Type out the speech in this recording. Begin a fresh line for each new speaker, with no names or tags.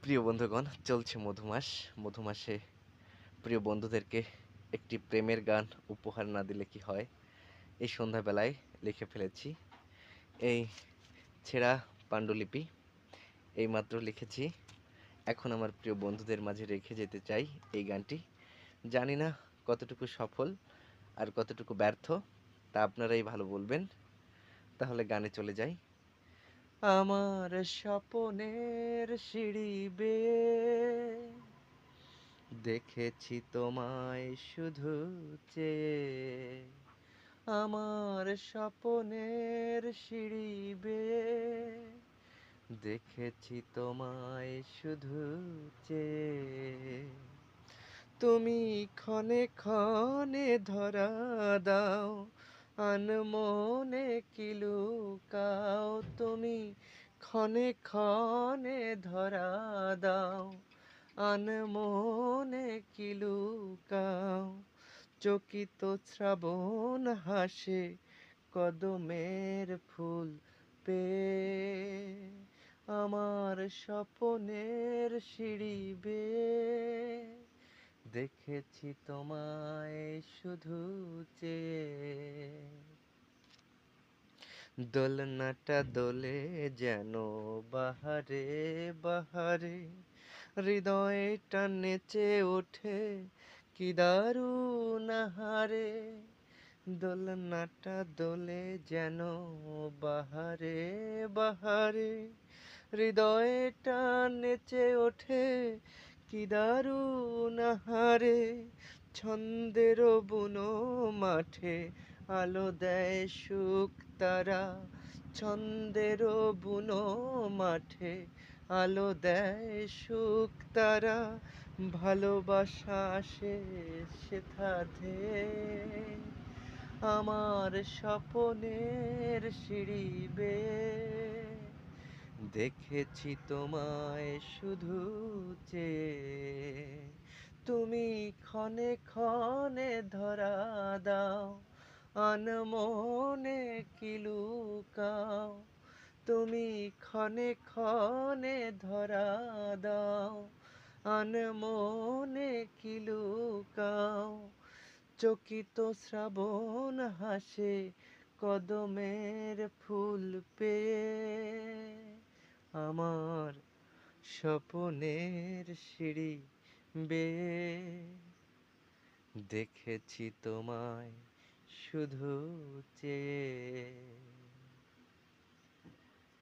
প্রিয় বন্ধুগণ, চলছে মধুমাস। মধুমাসে প্রিয় বন্ধুদেরকে একটি প্রেমের গান উপহার না দিলে কি হয়? এই সন্ধ্যাবেলায় লিখে ফেলেছি এই ছেঁড়া পাণ্ডুলিপি। এইমাত্র লিখেছি। এখন আমার প্রিয় বন্ধুদের মাঝে রেখে যেতে চাই এই গানটি। জানি না কতটুকু সফল আর কতটুকু ব্যর্থ, তা আপনারাই ভালো বলবেন। তাহলে গানে চলে যাই। আমার স্বপনের সিঁড়ি বেয়ে দেখেছি তোমায় শুধু চেয়ে, আমার স্বপনের সিঁড়ি বেয়ে দেখেছি তোমায় শুধু চেয়ে। তুমি ক্ষণে ক্ষণে ধরা দাও, আনমনে কি লুকাও। তুমি ক্ষণে ক্ষণে ধরা দাও, আনমনে কি লুকাও। চকিত শ্রাবণ হাসে কদমের ফুল পেয়ে, আমার স্বপনের সিঁড়ি বেয়ে দেখেছি তোমায় শুধু চেয়ে। দোলনাটা দোলে যেন বাহারে বাহারে, হৃদয়টা নেচে ওঠে কি দারুণ হারে। দোলনাটা দোলে যেন বাহারে বাহারে, হৃদয়টা নেচে ওঠে কি দারুণ হারে। ছন্দের বুনো মাঠে আলো দেয় সুখ তারা, ছন্দের বুনো মাঠে আলো দেয় সুখ তারা। ভালোবাসা আসে সেথা ধেয়ে, আমার স্বপনের সিঁড়ি বেয়ে দেখেছি তোমায় শুধু চেয়ে। তুমি ক্ষণে ক্ষণে ধরা দাও, আনমনে কি লুকাও। তুমি ক্ষণে ক্ষণে ধরা দাও, আনমনে কি লুকাও। চকিত শ্রাবণ হাসে কদমের ফুল পেয়ে, আমার স্বপনের সিঁড়ি বেয়ে দেখেছি তোমায় শুধু চেয়ে।